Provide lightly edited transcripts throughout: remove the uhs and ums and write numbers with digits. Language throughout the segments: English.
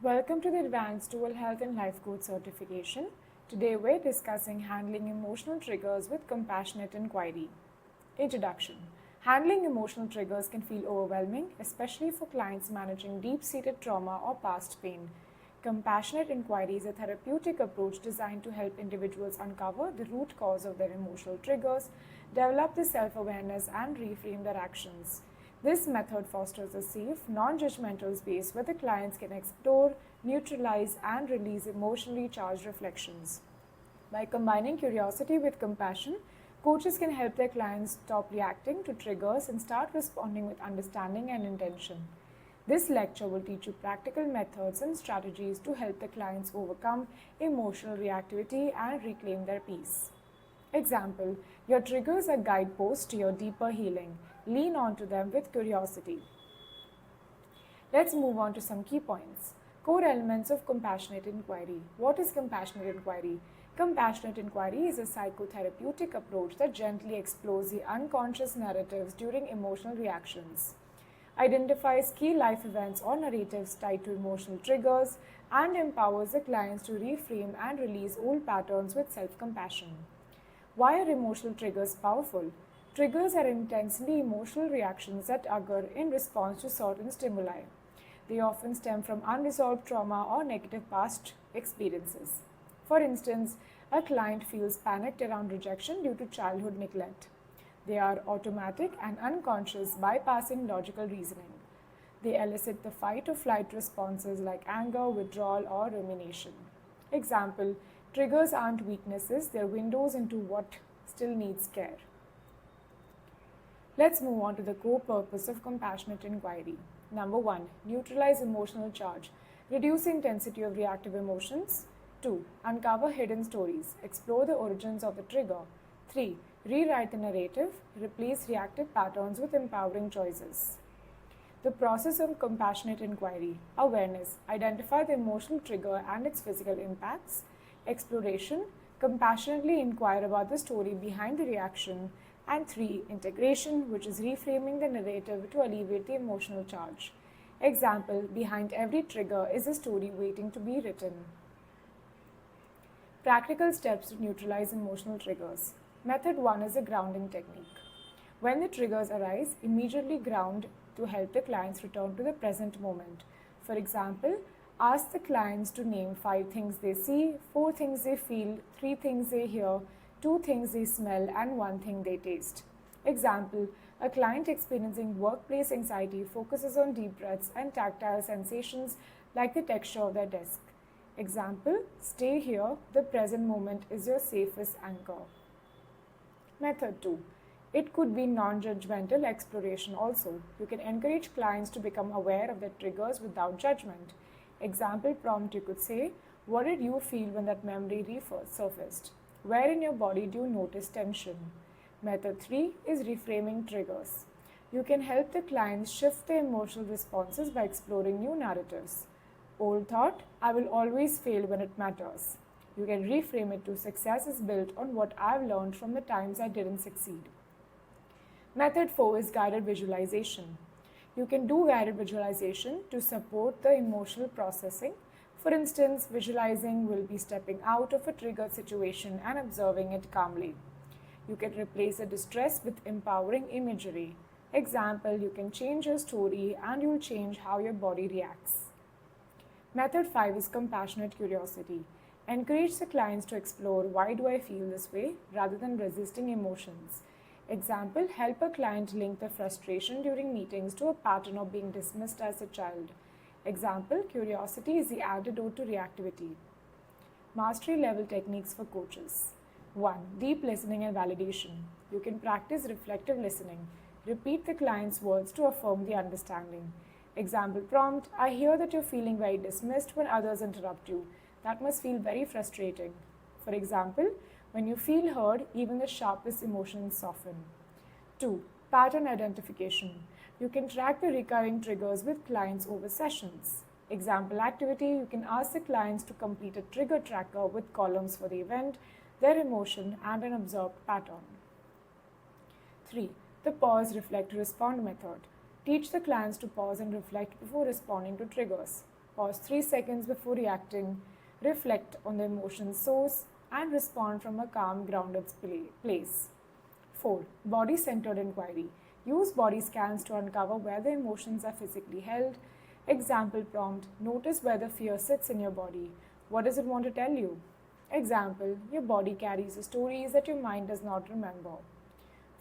Welcome to the Advanced Dual Health and Life Coach certification. Today we're discussing handling emotional triggers with compassionate inquiry. Introduction. Handling emotional triggers can feel overwhelming, especially for clients managing deep-seated trauma or past pain. Compassionate inquiry is a therapeutic approach designed to help individuals uncover the root cause of their emotional triggers, develop the self-awareness, and reframe their actions. This method fosters a safe, non-judgmental space where the clients can explore, neutralize, and release emotionally charged reflections. By combining curiosity with compassion, coaches can help their clients stop reacting to triggers and start responding with understanding and intention. This lecture will teach you practical methods and strategies to help the clients overcome emotional reactivity and reclaim their peace. Example, your triggers are guideposts to your deeper healing. Lean onto them with curiosity. Let's move on to some key points. Core elements of compassionate inquiry. What is compassionate inquiry? Compassionate inquiry is a psychotherapeutic approach that gently explores the unconscious narratives during emotional reactions, identifies key life events or narratives tied to emotional triggers, and empowers the clients to reframe and release old patterns with self-compassion. Why are emotional triggers powerful? Triggers are intensely emotional reactions that occur in response to certain stimuli. They often stem from unresolved trauma or negative past experiences. For instance, a client feels panicked around rejection due to childhood neglect. They are automatic and unconscious, bypassing logical reasoning. They elicit the fight or flight responses like anger, withdrawal, or rumination. Example, triggers aren't weaknesses, they're windows into what still needs care. Let's move on to the core purpose of compassionate inquiry. Number 1. Neutralize emotional charge. Reduce the intensity of reactive emotions. 2. Uncover hidden stories. Explore the origins of the trigger. 3. Rewrite the narrative. Replace reactive patterns with empowering choices. The process of compassionate inquiry. Awareness. Identify the emotional trigger and its physical impacts. Exploration. Compassionately inquire about the story behind the reaction. And 3. Integration, which is reframing the narrative to alleviate the emotional charge. Example, behind every trigger is a story waiting to be written. Practical steps to neutralize emotional triggers. Method 1 is a grounding technique. When the triggers arise, immediately ground to help the clients return to the present moment. For example, ask the clients to name 5 things they see, 4 things they feel, 3 things they hear, 2 things they smell, and 1 thing they taste. Example, a client experiencing workplace anxiety focuses on deep breaths and tactile sensations like the texture of their desk. Example, stay here, the present moment is your safest anchor. Method 2. It could be non-judgmental exploration also. You can encourage clients to become aware of their triggers without judgment. Example prompt, you could say, what did you feel when that memory resurfaced? Where in your body do you notice tension? Method 3 is reframing triggers. You can help the clients shift their emotional responses by exploring new narratives. Old thought, I will always fail when it matters. You can reframe it to success is built on what I've learned from the times I didn't succeed. Method 4 is guided visualization. You can do guided visualization to support the emotional processing. For instance, visualizing will be stepping out of a triggered situation and observing it calmly. You can replace the distress with empowering imagery. Example, you can change your story and you'll change how your body reacts. Method 5 is compassionate curiosity. Encourage the clients to explore why do I feel this way rather than resisting emotions. Example, help a client link the frustration during meetings to a pattern of being dismissed as a child. Example, curiosity is the antidote to reactivity. Mastery level techniques for coaches. 1. Deep listening and validation. You can practice reflective listening. Repeat the client's words to affirm the understanding. Example prompt, I hear that you're feeling very dismissed when others interrupt you. That must feel very frustrating. For example, when you feel heard, even the sharpest emotions soften. 2. Pattern identification. You can track the recurring triggers with clients over sessions. Example activity, you can ask the clients to complete a trigger tracker with columns for the event, their emotion, and an observed pattern. 3. The pause, reflect, respond method. Teach the clients to pause and reflect before responding to triggers. pause 3 seconds before reacting, reflect on the emotion source, and respond from a calm, grounded place. 4. Body-centered inquiry. Use body scans to uncover where the emotions are physically held. Example prompt, notice where the fear sits in your body. What does it want to tell you? Example, your body carries the stories that your mind does not remember.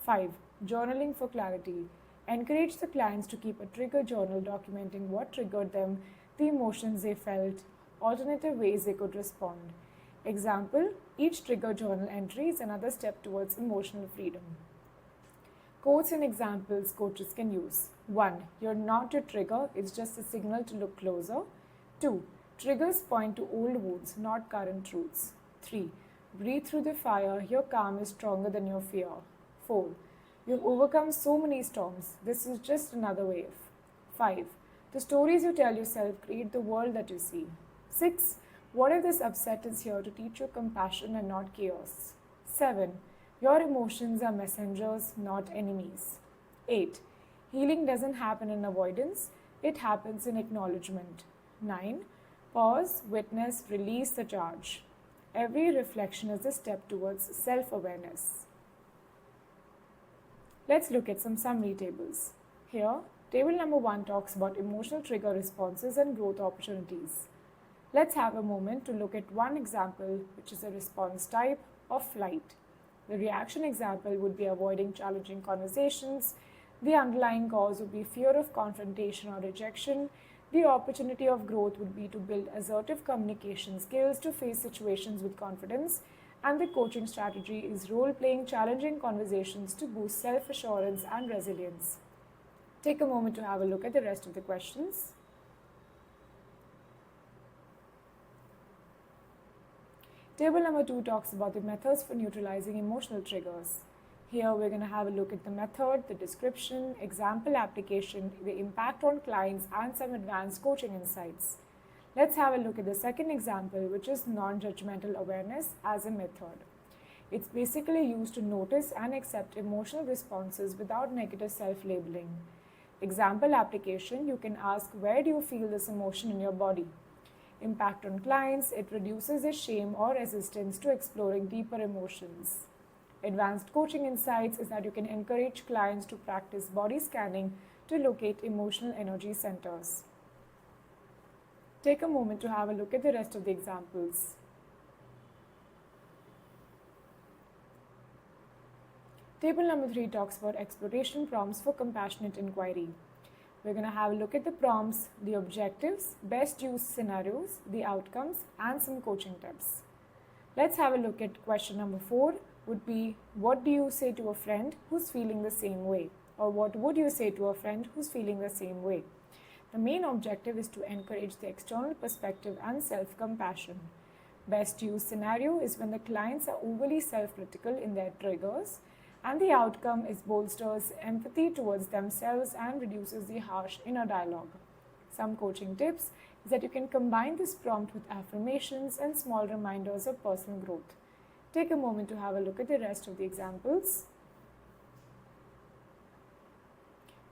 5. Journaling for clarity. Encourage the clients to keep a trigger journal documenting what triggered them, the emotions they felt, alternative ways they could respond. Example, each trigger journal entry is another step towards emotional freedom. Quotes and examples coaches can use. 1. You're not your trigger, it's just a signal to look closer. 2. Triggers point to old wounds, not current truths. 3. Breathe through the fire, your calm is stronger than your fear. 4. You've overcome so many storms, this is just another wave. 5. The stories you tell yourself create the world that you see. 6. What if this upset is here to teach you compassion and not chaos? 7. Your emotions are messengers, not enemies. 8. Healing doesn't happen in avoidance, it happens in acknowledgement. 9. Pause, witness, release the charge. Every reflection is a step towards self-awareness. Let's look at some summary tables. Here, table number 1 talks about emotional trigger responses and growth opportunities. Let's have a moment to look at one example, which is a response type of flight. The reaction example would be avoiding challenging conversations. The underlying cause would be fear of confrontation or rejection. The opportunity of growth would be to build assertive communication skills to face situations with confidence. And the coaching strategy is role-playing challenging conversations to boost self-assurance and resilience. Take a moment to have a look at the rest of the questions. Table number 2 talks about the methods for neutralizing emotional triggers. Here we're going to have a look at the method, the description, example application, the impact on clients, and some advanced coaching insights. Let's have a look at the second example, which is non-judgmental awareness as a method. It's basically used to notice and accept emotional responses without negative self-labeling. Example application, you can ask, where do you feel this emotion in your body? Impact on clients, it reduces their shame or resistance to exploring deeper emotions. Advanced coaching insights is that you can encourage clients to practice body scanning to locate emotional energy centers. Take a moment to have a look at the rest of the examples. Table number 3 talks about exploration prompts for compassionate inquiry. We're going to have a look at the prompts, the objectives, best use scenarios, the outcomes, and some coaching tips. Let's have a look at question number 4 would be, what do you say to a friend who's feeling the same way? Or what would you say to a friend who's feeling the same way? The main objective is to encourage the external perspective and self-compassion. Best use scenario is when the clients are overly self-critical in their triggers, and the outcome is bolsters empathy towards themselves and reduces the harsh inner dialogue. Some coaching tips is that you can combine this prompt with affirmations and small reminders of personal growth. Take a moment to have a look at the rest of the examples.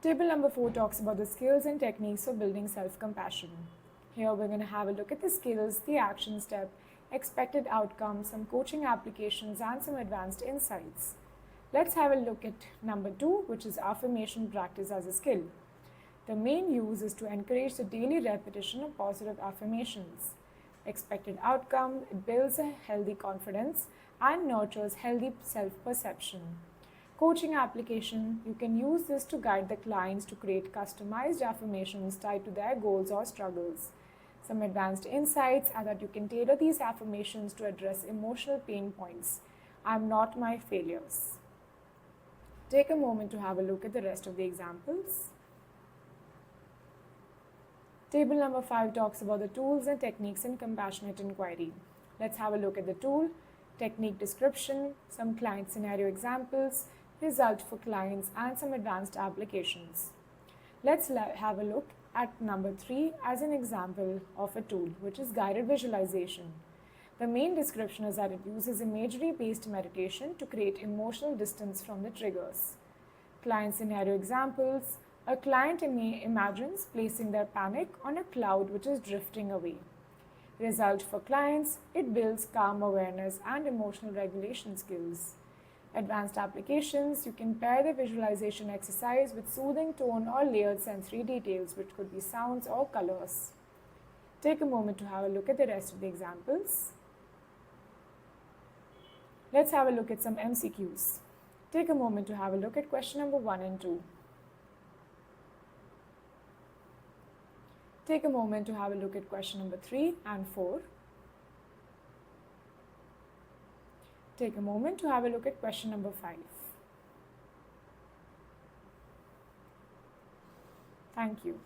Table number 4 talks about the skills and techniques for building self-compassion. Here we're going to have a look at the skills, the action step, expected outcomes, some coaching applications, and some advanced insights. Let's have a look at number 2, which is affirmation practice as a skill. The main use is to encourage the daily repetition of positive affirmations. Expected outcome, it builds a healthy confidence and nurtures healthy self-perception. Coaching application, you can use this to guide the clients to create customized affirmations tied to their goals or struggles. Some advanced insights are that you can tailor these affirmations to address emotional pain points. I'm not my failures. Take a moment to have a look at the rest of the examples. Table number 5 talks about the tools and techniques in compassionate inquiry. Let's have a look at the tool, technique description, some client scenario examples, result for clients, and some advanced applications. Let's have a look at number 3 as an example of a tool, which is guided visualization. The main description is that it uses imagery-based meditation to create emotional distance from the triggers. Client scenario examples, A client imagines placing their panic on a cloud which is drifting away. Result for clients, it builds calm awareness and emotional regulation skills. Advanced applications, you can pair the visualization exercise with soothing tone or layered sensory details, which could be sounds or colors. Take a moment to have a look at the rest of the examples. Let's have a look at some MCQs. Take a moment to have a look at question number 1 and 2. Take a moment to have a look at question number 3 and 4. Take a moment to have a look at question number 5. Thank you.